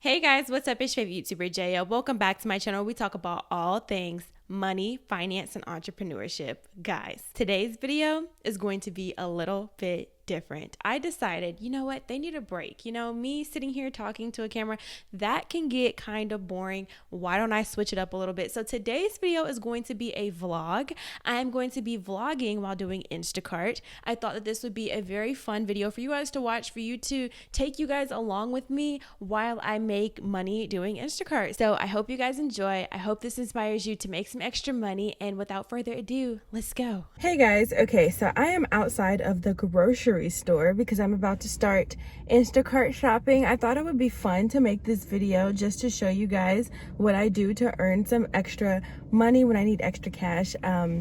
Hey guys, what's up? It's your favorite YouTuber Jaya. Welcome back to my channel. We talk about all things money, finance, and entrepreneurship. Guys, today's video is going to be a little bit different. I decided, you know what, they need a break. You know, me sitting here talking to a camera, that can get kind of boring. Why don't I switch it up a little bit? So today's video is going to be a vlog. I'm going to be vlogging while doing Instacart. I thought that this would be a very fun video for you guys to watch, for you to take you guys along with me while I make money doing Instacart. So I hope you guys enjoy. I hope this inspires you to make some extra money. And without further ado, let's go. Hey guys, okay, so I am outside of the grocery store because I'm about to start Instacart shopping. I thought it would be fun to make this video just to show you guys what I do to earn some extra money when I need extra cash.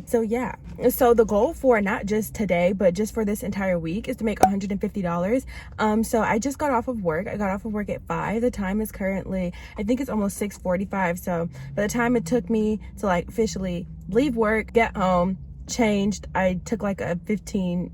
So yeah, so the goal for not just today, but just for this entire week is to make $150. So I just got off of work. I got off of work at 5. The time is currently, I think it's almost 6:45. So by the time it took me to like officially leave work, get home, changed, I took like it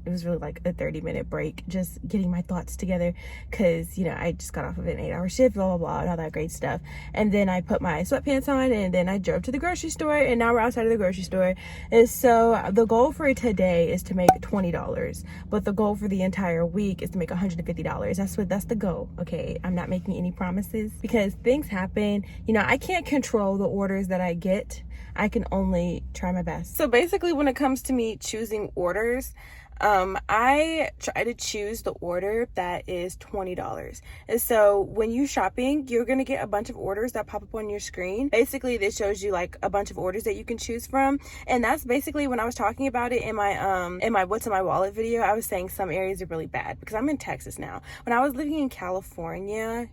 was really like a 30-minute break, just getting my thoughts together, because you know I just got off of an 8-hour shift, blah blah blah, and all that great stuff. And then I put my sweatpants on, and then I drove to the grocery store, and now we're outside of the grocery store. And so the goal for today is to make $20, but the goal for the entire week is to make $150. That's the goal. Okay, I'm not making any promises because things happen. You know, I can't control the orders that I get. I can only try my best. So basically, when it comes to me choosing orders, I try to choose the order that is $20. And so when you're shopping, you're going to get a bunch of orders that pop up on your screen. Basically, this shows you like a bunch of orders that you can choose from. And that's basically when I was talking about it in my what's in my wallet video, I was saying some areas are really bad because I'm in Texas now. When I was living in California,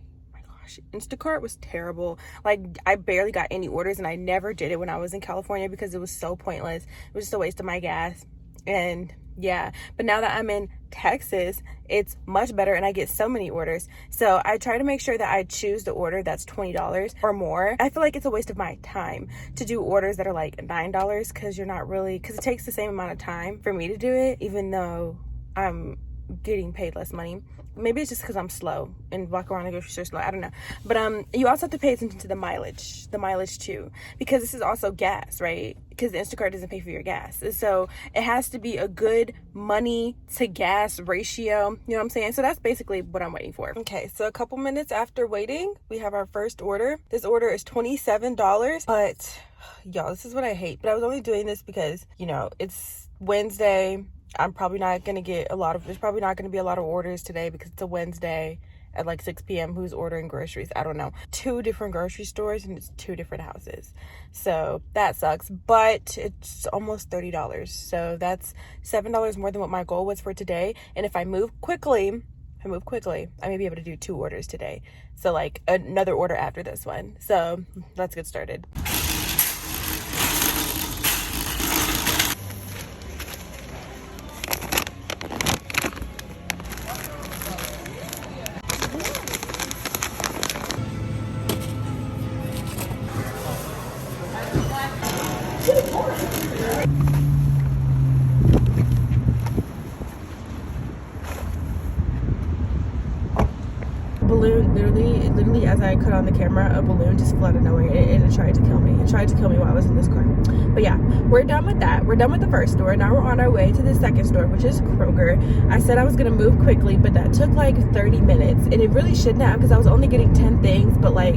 Instacart was terrible. Like, I barely got any orders, and I never did it when I was in California because it was so pointless. It was just a waste of my gas. And yeah, but now that I'm in Texas, it's much better and I get so many orders. So I try to make sure that I choose the order that's $20 or more. I feel like it's a waste of my time to do orders that are like $9 because it takes the same amount of time for me to do it, even though I'm getting paid less money. Maybe it's just because I'm slow and walk around the grocery store slow. I don't know. But you also have to pay attention to the mileage too, because this is also gas, right? Because the Instacart doesn't pay for your gas. So it has to be a good money to gas ratio. You know what I'm saying? So that's basically what I'm waiting for. Okay, so a couple minutes after waiting, we have our first order. This order is $27, but y'all, this is what I hate. But I was only doing this because, you know, it's Wednesday. I'm probably not going to get there's probably not going to be a lot of orders today because it's a Wednesday at like 6 p.m. Who's ordering groceries? I don't know. 2 different grocery stores and it's 2 different houses. So that sucks, but it's almost $30. So that's $7 more than what my goal was for today. And if I move quickly, I may be able to do 2 orders today. So like another order after this one. So let's get started. Balloon, literally as I cut on the camera, a balloon just flew out of nowhere and it tried to kill me. It tried to kill me while I was in this car. But yeah, we're done with that. We're done with the first store. Now we're on our way to the second store, which is Kroger. I said I was gonna move quickly, but that took like 30 minutes, and it really shouldn't have because I was only getting 10 things. But like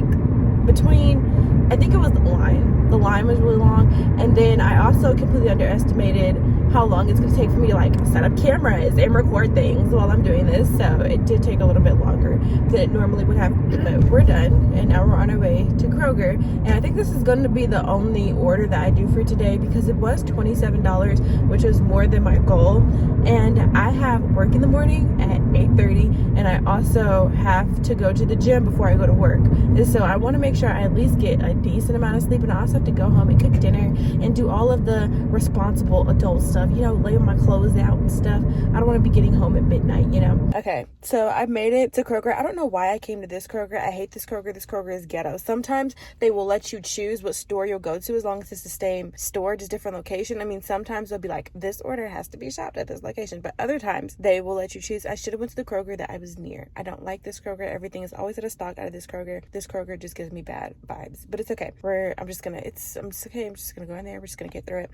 I think it was the line. The line was really long, and then I also completely underestimated how long it's going to take for me to like set up cameras and record things while I'm doing this. So it did take a little bit longer than it normally would have. But we're done, and now we're on our way to Kroger. And I think this is going to be the only order that I do for today because it was $27, which was more than my goal. And I have work in the morning at 8:30, and I also have to go to the gym before I go to work. And so I want to make sure I at least get a decent amount of sleep, and I also have to go home and cook dinner and do all of the responsible adult stuff, you know, lay my clothes out and stuff. I don't want to be getting home at midnight, you know. Okay, so I made it to Kroger. I don't know why I came to this Kroger. I hate this Kroger. This Kroger is ghetto. Sometimes they will let you choose what store you'll go to as long as it's the same store, just different location. I mean, sometimes they'll be like, this order has to be shopped at this location, but other times they will let you choose. I should have went to the Kroger that I was near. I don't like this Kroger. Everything is always out of stock out of this Kroger. This Kroger just gives me bad vibes, but it's okay. I'm just gonna go in there. We're just gonna get through it.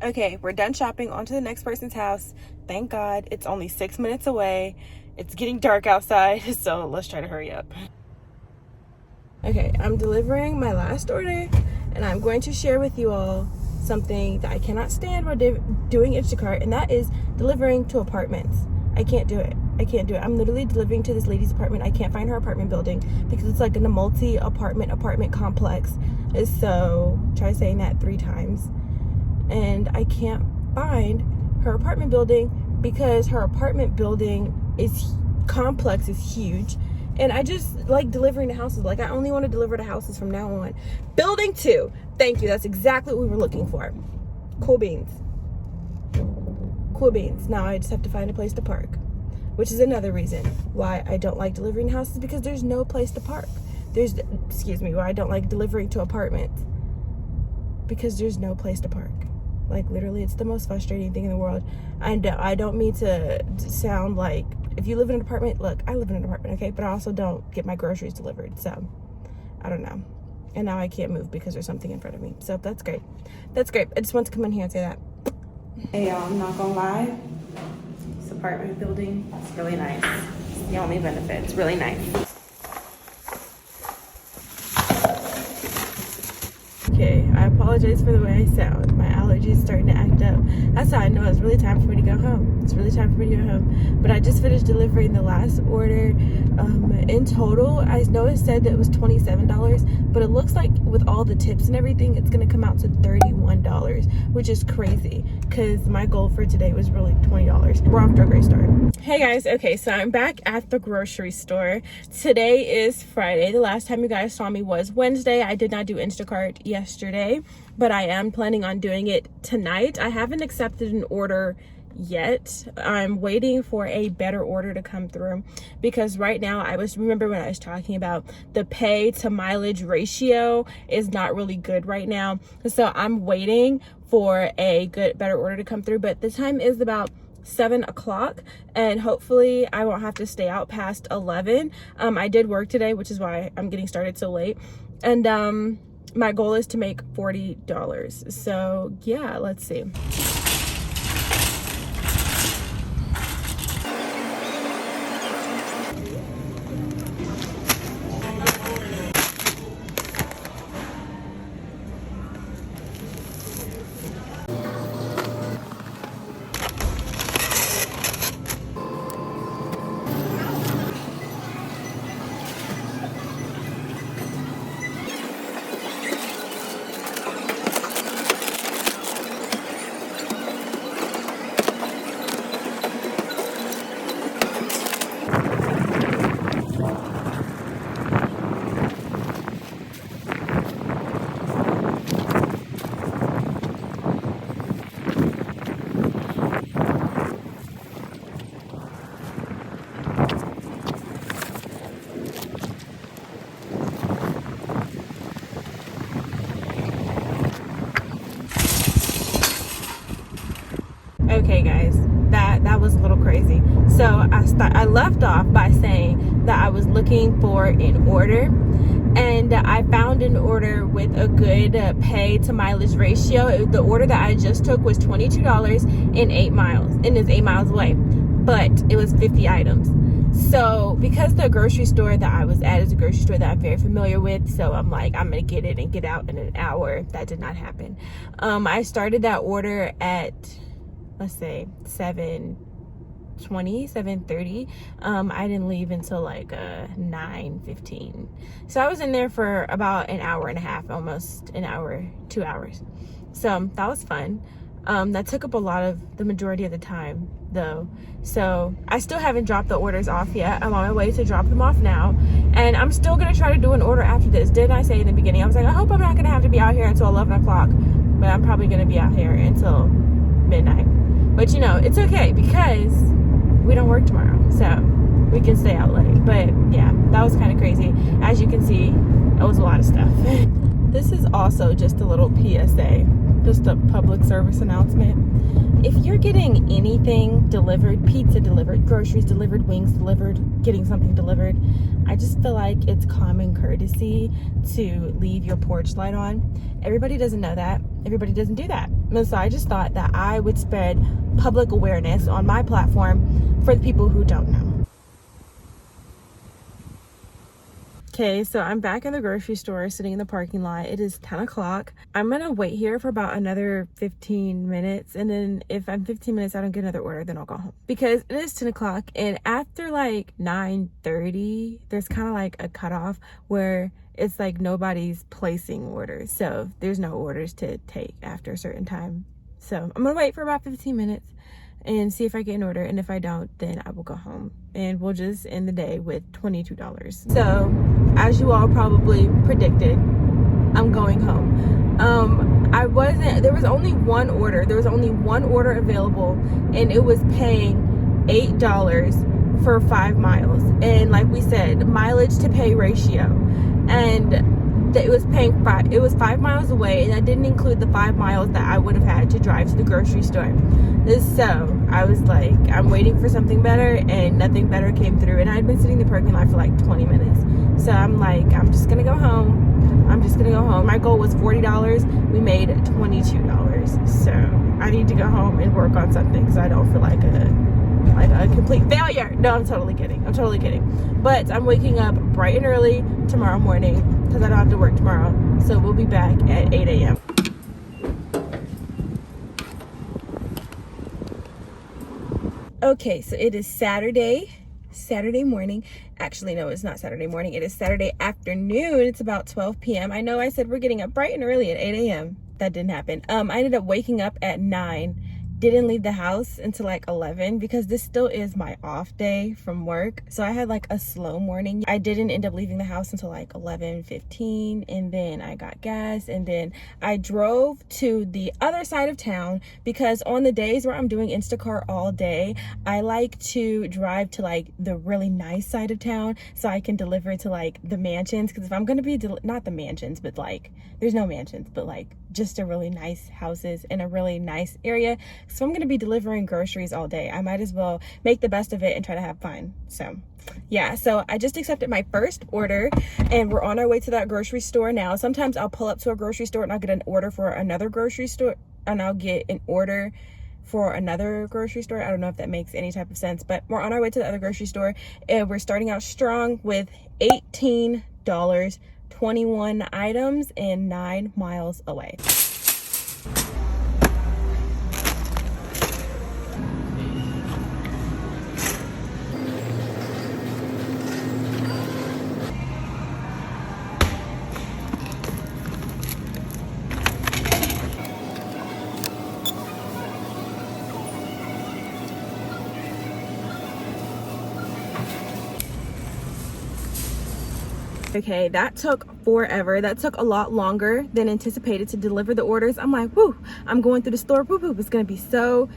Okay, we're done shopping. On to the next person's house. Thank God. It's only 6 minutes away. It's getting dark outside, so let's try to hurry up. Okay, I'm delivering my last order, and I'm going to share with you all something that I cannot stand while doing Instacart, and that is delivering to apartments. I can't do it. I'm literally delivering to this lady's apartment. I can't find her apartment building because it's like in a multi-apartment complex. So try saying that 3 times. And I can't find her apartment building because her apartment building complex is huge. And I just like delivering to houses. Like, I only want to deliver to houses from now on. Building 2. Thank you. That's exactly what we were looking for. Cool beans. Cool beans. Now I just have to find a place to park, which is another reason why I don't like delivering to houses, because there's no place to park. Why I don't like delivering to apartments, because there's no place to park. Like, literally, it's the most frustrating thing in the world. And I don't mean to sound like, if you live in an apartment, look, I live in an apartment, okay? But I also don't get my groceries delivered, so I don't know. And now I can't move because there's something in front of me. So that's great. That's great. I just want to come in here and say that. Hey, y'all, I'm not gonna lie. This apartment building is really nice. It's the only benefit. It's really nice. Okay, I apologize for the way I sound. My allergies starting to act up. That's how I know it's really time for me to go home. But I just finished delivering the last order. In total, I know it said that it was $27, but it looks like with all the tips and everything, it's gonna come out to $31, which is crazy because my goal for today was really $20. We're off to a great start. Hey guys, okay, so I'm back at the grocery store. Today is Friday. The last time you guys saw me was Wednesday. I did not do Instacart yesterday, but I am planning on doing it tonight. I haven't accepted an order yet. I'm waiting for a better order to come through, because right now, remember when I was talking about the pay to mileage ratio is not really good right now. So I'm waiting for a better order to come through, but the time is about 7 o'clock, and hopefully I won't have to stay out past 11. I did work today, which is why I'm getting started so late, and my goal is to make $40. So yeah, let's see. Okay guys, that was a little crazy. So I left off by saying that I was looking for an order, and I found an order with a good pay to mileage ratio. The order that I just took was $22 in 8 miles, and it's 8 miles away, but it was 50 items. So because the grocery store that I was at is a grocery store that I'm very familiar with, so I'm like, I'm gonna get it and get out in an hour. That did not happen. I started that order at, let's say, 7:30. I didn't leave until like 9:15. So I was in there for about an hour and a half, almost an hour, 2 hours. So that was fun. That took up the majority of the time though. So I still haven't dropped the orders off yet. I'm on my way to drop them off now. And I'm still gonna try to do an order after this. Didn't I say in the beginning? I was like, I hope I'm not gonna have to be out here until 11 o'clock. But I'm probably gonna be out here until midnight. But you know, it's okay because we don't work tomorrow. So we can stay out late. But yeah, that was kind of crazy. As you can see, it was a lot of stuff. This is also just a little PSA, just a public service announcement. If you're getting anything delivered, pizza delivered, groceries delivered, wings delivered, getting something delivered, I just feel like it's common courtesy to leave your porch light on. Everybody doesn't know that. Everybody doesn't do that. And so I just thought that I would spread public awareness on my platform for the people who don't know. Okay, so I'm back in the grocery store sitting in the parking lot. It is 10 o'clock. I'm gonna wait here for about another 15 minutes, and then if I'm 15 minutes I don't get another order, then I'll go home. Because it is 10 o'clock, and after like 9:30, there's kind of like a cutoff where it's like nobody's placing orders. So there's no orders to take after a certain time. So I'm gonna wait for about 15 minutes and see if I get an order, and if I don't, then I will go home and we'll just end the day with $22. So as you all probably predicted, I'm going home. There was only one order available, and it was paying $8 for 5 miles, and like we said, mileage to pay ratio, and it was 5 miles away, and that didn't include the 5 miles that I would have had to drive to the grocery store. So I was like, I'm waiting for something better, and nothing better came through, and I'd been sitting in the parking lot for like 20 minutes. So I'm like, I'm just gonna go home. My goal was $40. We made $22. So I need to go home and work on something so I don't feel like a complete failure. No, I'm totally kidding. But I'm waking up bright and early tomorrow morning because I don't have to work tomorrow. So we'll be back at 8 a.m. Okay, so it is Saturday morning. Actually, no, it's not Saturday morning. It is Saturday afternoon. It's about 12 p.m. I know I said we're getting up bright and early at 8 a.m. That didn't happen. I ended up waking up at 9. Didn't leave the house until like 11 because this still is my off day from work. So I had like a slow morning. I didn't end up leaving the house until like 11:15, and then I got gas, and then I drove to the other side of town because on the days where I'm doing Instacart all day, I like to drive to like the really nice side of town so I can deliver to like the mansions. Because if I'm gonna be not the mansions, but like there's no mansions, but like just a really nice houses in a really nice area. So I'm gonna be delivering groceries all day. I might as well make the best of it and try to have fun. So yeah, so I just accepted my first order, and we're on our way to that grocery store now. Sometimes I'll pull up to a grocery store and I'll get an order for another grocery store, and I'll get an order for another grocery store. I don't know if that makes any type of sense, but we're on our way to the other grocery store, and we're starting out strong with $18, 21 items, and 9 miles away. Okay, that took forever. That took a lot longer than anticipated to deliver the orders. I'm like, whoo, I'm going through the store, whoop, whoop. It's gonna be so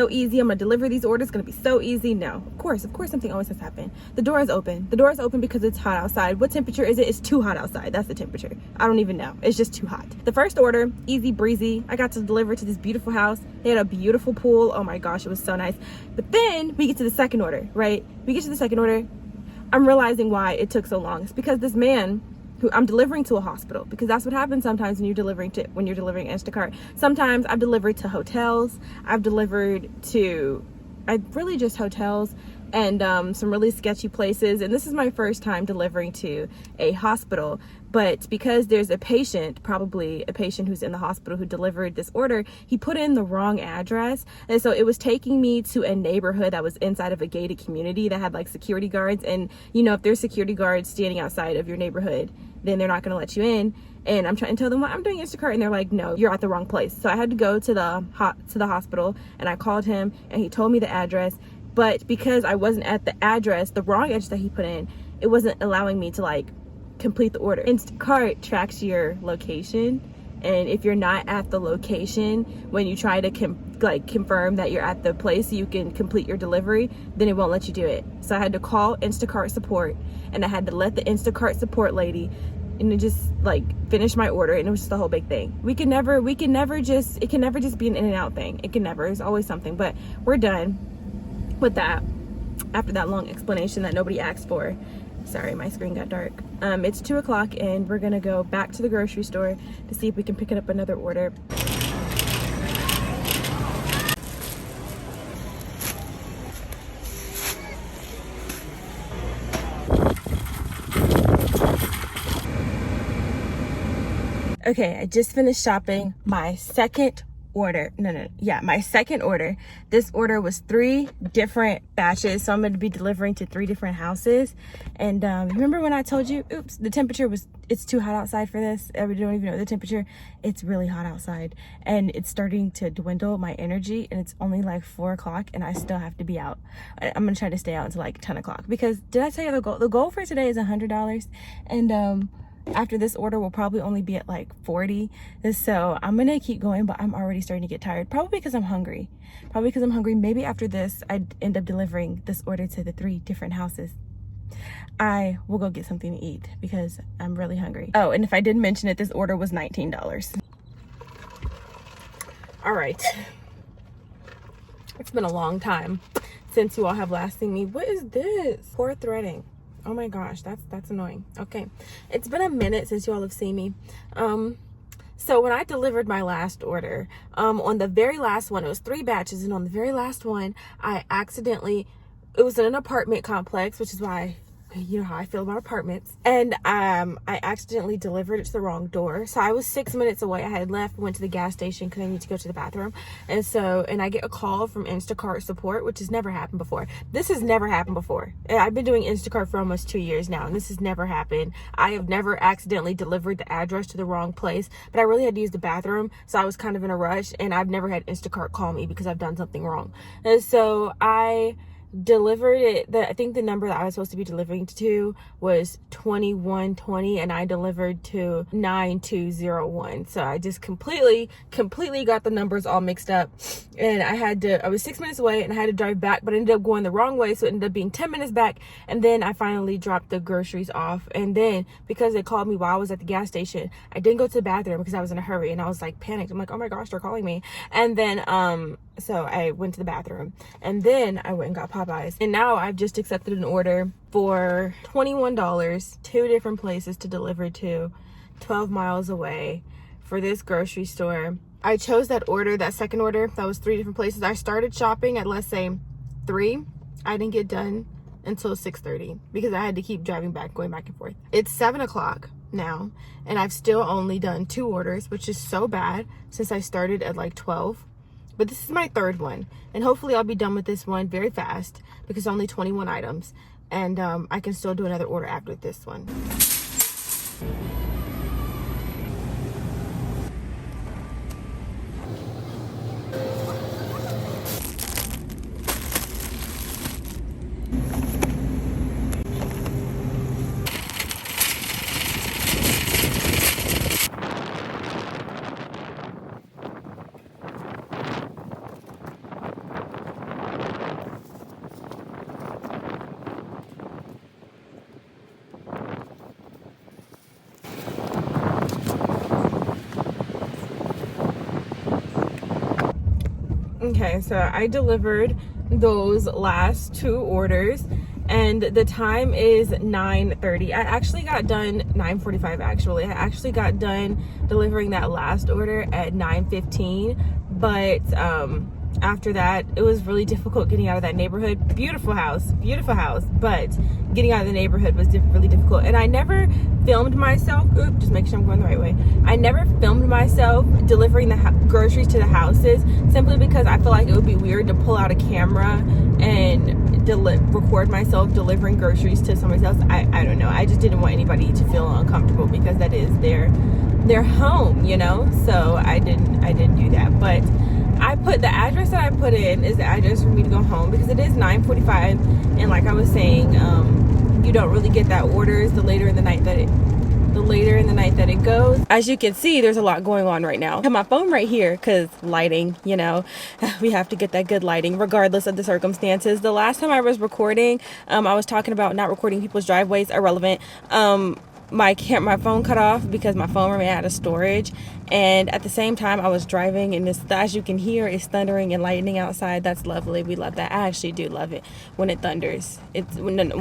easy. I'm gonna deliver these orders, it's gonna be so easy. No, of course something always has happened. The door is open. The door is open because it's hot outside. What temperature is it? It's too hot outside. That's the temperature. I don't even know. It's just too hot. The first order, easy breezy. I got to deliver to this beautiful house. They had a beautiful pool. Oh my gosh, it was so nice. But then we get to the second order, right? I'm realizing why it took so long. It's because this man who I'm delivering to a hospital, because that's what happens sometimes when you're delivering Instacart. Sometimes I've delivered to hotels. I've delivered to really just hotels and some really sketchy places. And this is my first time delivering to a hospital, but because there's a patient, probably a patient who's in the hospital who delivered this order, he put in the wrong address. And so it was taking me to a neighborhood that was inside of a gated community that had like security guards. And you know, if there's security guards standing outside of your neighborhood, then they're not going to let you in. And I'm trying to tell them, well, I'm doing Instacart, and they're like, no, you're at the wrong place. So I had to go to the hospital, and I called him, and he told me the address. But because I wasn't at the address, the wrong address that he put in, it wasn't allowing me to like complete the order. Instacart tracks your location, and if you're not at the location when you try to confirm that you're at the place so you can complete your delivery, then it won't let you do it. So I had to call Instacart support, and I had to let the Instacart support lady and just like finish my order, and it was just the whole big thing. It can never just be an in and out thing. There's always something. But we're done with that after that long explanation that nobody asked for. Sorry, my screen got dark. It's 2 o'clock, and we're gonna go back to the grocery store to see if we can pick up another order. Okay, I just finished shopping. My second order. My second order. This order was 3 different batches, so I'm going to be delivering to 3 different houses. And remember when I told you, the temperature it's too hot outside for this. I don't even know the temperature. It's really hot outside, and it's starting to dwindle my energy, and it's only like 4 o'clock, and I still have to be out. I'm going to try to stay out until like 10 o'clock, because did I tell you the goal for today is $100, and after this order will probably only be at like 40. So I'm gonna keep going, but I'm already starting to get tired, probably because I'm hungry. Maybe after this I'd end up delivering this order to the 3 different houses. I will go get something to eat because I'm really hungry. Oh, and if I didn't mention it, this order was $19. All right, it's been a long time since you all have last seen me. What is this? Poor threading. Oh my gosh, that's annoying. Okay, it's been a minute since you all have seen me. So when I delivered my last order, on the very last one, it was 3 batches, and on the very last one, it was in an apartment complex, which is why, you know how I feel about apartments. And I accidentally delivered it to the wrong door. So I was 6 minutes away. I had left, went to the gas station because I need to go to the bathroom. And I get a call from Instacart support, which has never happened before. This has never happened before. I've been doing Instacart for almost 2 years now, and this has never happened. I have never accidentally delivered the address to the wrong place, but I really had to use the bathroom, so I was kind of in a rush, and I've never had Instacart call me because I've done something wrong. And so I delivered it. I think the number that I was supposed to be delivering to was 2120, and I delivered to 9201. So I just completely got the numbers all mixed up, and I was 6 minutes away, and I had to drive back, but I ended up going the wrong way, so it ended up being 10 minutes back. And then I finally dropped the groceries off, and then because they called me while I was at the gas station, I didn't go to the bathroom because I was in a hurry, and I was like panicked. I'm like, oh my gosh, they're calling me. And then so I went to the bathroom, and then I went and got Popeyes. And now I've just accepted an order for $21, 2 different places to deliver to, 12 miles away, for this grocery store. I chose that second order. That was 3 different places. I started shopping at, let's say, 3. I didn't get done until 6:30 because I had to keep driving back, going back and forth. It's 7 o'clock now, and I've still only done 2 orders, which is so bad since I started at like 12. But this is my 3rd one, and hopefully I'll be done with this one very fast because only 21 items, and I can still do another order after this one. Okay, so I delivered those last 2 orders, and the time is 9:30. I actually got done 9:45. I actually got done delivering that last order at 9:15, but after that, it was really difficult getting out of that neighborhood. Beautiful house, but getting out of the neighborhood was really difficult. And I never filmed myself, just make sure I'm going the right way. I never filmed myself delivering the groceries to the houses, simply because I feel like it would be weird to pull out a camera and record myself delivering groceries to somebody else. I don't know. I just didn't want anybody to feel uncomfortable, because that is their home, you know. So I didn't do that. But I put the address that I put in is the address for me to go home, because it is 9:45, and like I was saying, you don't really get that orders the later in the night that it goes. As you can see, there's a lot going on right now. I have my phone right here because lighting, you know, we have to get that good lighting regardless of the circumstances. The last time I was recording, I was talking about not recording people's driveways. Irrelevant. My phone cut off because my phone ran out of storage, and at the same time I was driving, and this, as you can hear, it's thundering and lightning outside. That's lovely. We love that. I actually do love it when it thunders. It's when it's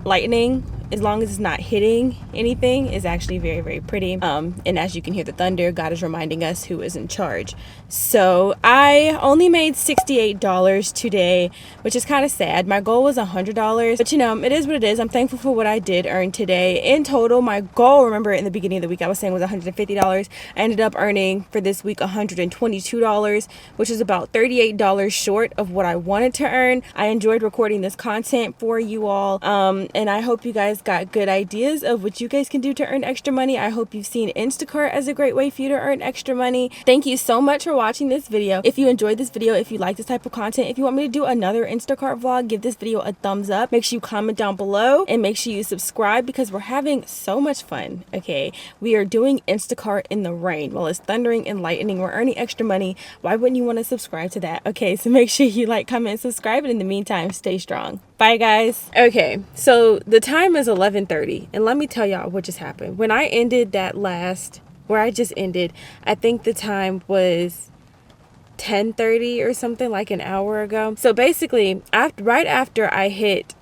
lightning, as long as it's not hitting anything, is actually very, very pretty. And as you can hear the thunder, God is reminding us who is in charge. So I only made $68 today, which is kind of sad. My goal was $100, but you know, it is what it is. I'm thankful for what I did earn today. In total, my goal, remember in the beginning of the week I was saying, was $150. I ended up earning for this week $122, which is about $38 short of what I wanted to earn. I enjoyed recording this content for you all, and I hope you guys got good ideas of what you guys can do to earn extra money. I hope you've seen Instacart as a great way for you to earn extra money. Thank you so much for watching this video. If you enjoyed this video, if you like this type of content, if you want me to do another Instacart vlog, give this video a thumbs up. Make sure you comment down below, and make sure you subscribe, because we're having so much fun. Okay, we are doing Instacart in the rain while it's thundering and lightning. We're earning extra money. Why wouldn't you want to subscribe to that? Okay, so make sure you like, comment, and subscribe, and in the meantime, stay strong. Bye guys. Okay, so the time is 11:30, and let me tell y'all what just happened. When I ended where I just ended, I think the time was 10:30 or something, like an hour ago. So basically, right after I hit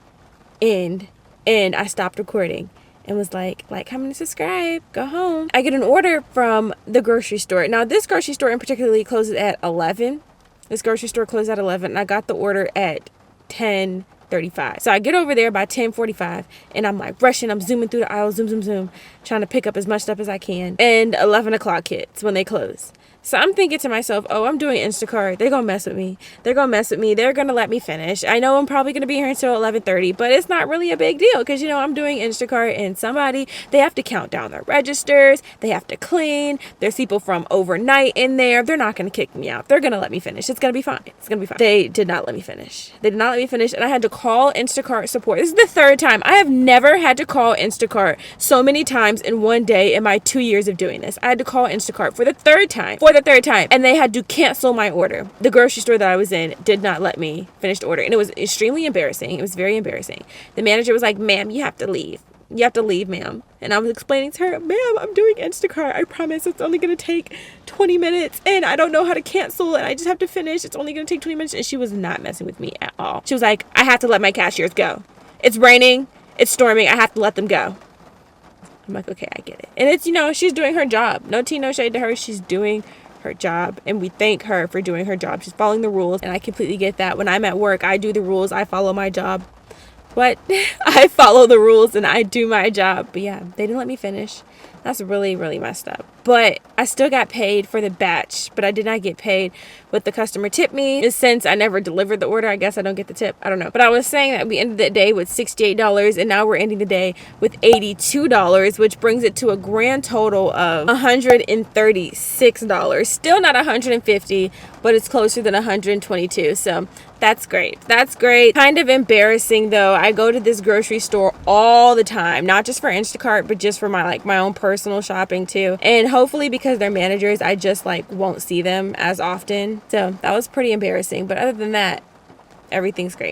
end and I stopped recording and was like, comment, and subscribe, go home, I get an order from the grocery store. Now this grocery store in particular closes at 11. This grocery store closed at 11, and I got the order at 10:35. So I get over there by 10:45, and I'm like rushing. I'm zooming through the aisles, zoom, trying to pick up as much stuff as I can. And 11 o'clock hits when they close. So I'm thinking to myself, oh, I'm doing Instacart. They're going to mess with me. They're going to let me finish. I know I'm probably going to be here until 11:30, but it's not really a big deal, because, you know, I'm doing Instacart, and they have to count down their registers. They have to clean. There's people from overnight in there. They're not going to kick me out. They're going to let me finish. It's going to be fine. They did not let me finish. And I had to call Instacart support. This is the third time. I have never had to call Instacart so many times in one day in my 2 years of doing this. I had to call Instacart for the third time, and they had to cancel my order. The grocery store that I was in did not let me finish the order, and it was extremely embarrassing. It was very embarrassing. The manager was like, ma'am, you have to leave. You have to leave, ma'am. And I was explaining to her, ma'am, I'm doing Instacart. I promise it's only going to take 20 minutes, and I don't know how to cancel, and I just have to finish. It's only going to take 20 minutes. And she was not messing with me at all. She was like, I have to let my cashiers go. It's raining. It's storming. I have to let them go. I'm like, okay, I get it. And it's, you know, she's doing her job. No tea, no shade to her. She's doing her job, and we thank her for doing her job. She's following the rules, and I completely get that. When I'm at work, I do the rules. I follow my job. I follow the rules and I do my job. But yeah, they didn't let me finish. That's really, really messed up. But I still got paid for the batch, but I did not get paid what the customer tipped me. And since I never delivered the order, I guess I don't get the tip. I don't know. But I was saying that we ended the day with $68, and now we're ending the day with $82, which brings it to a grand total of $136. Still not $150, but it's closer than $122. So that's great. That's great. Kind of embarrassing though. I go to this grocery store all the time, not just for Instacart, but just for my own personal shopping too. And hopefully because they're managers, I just won't see them as often. So that was pretty embarrassing. But other than that, everything's great.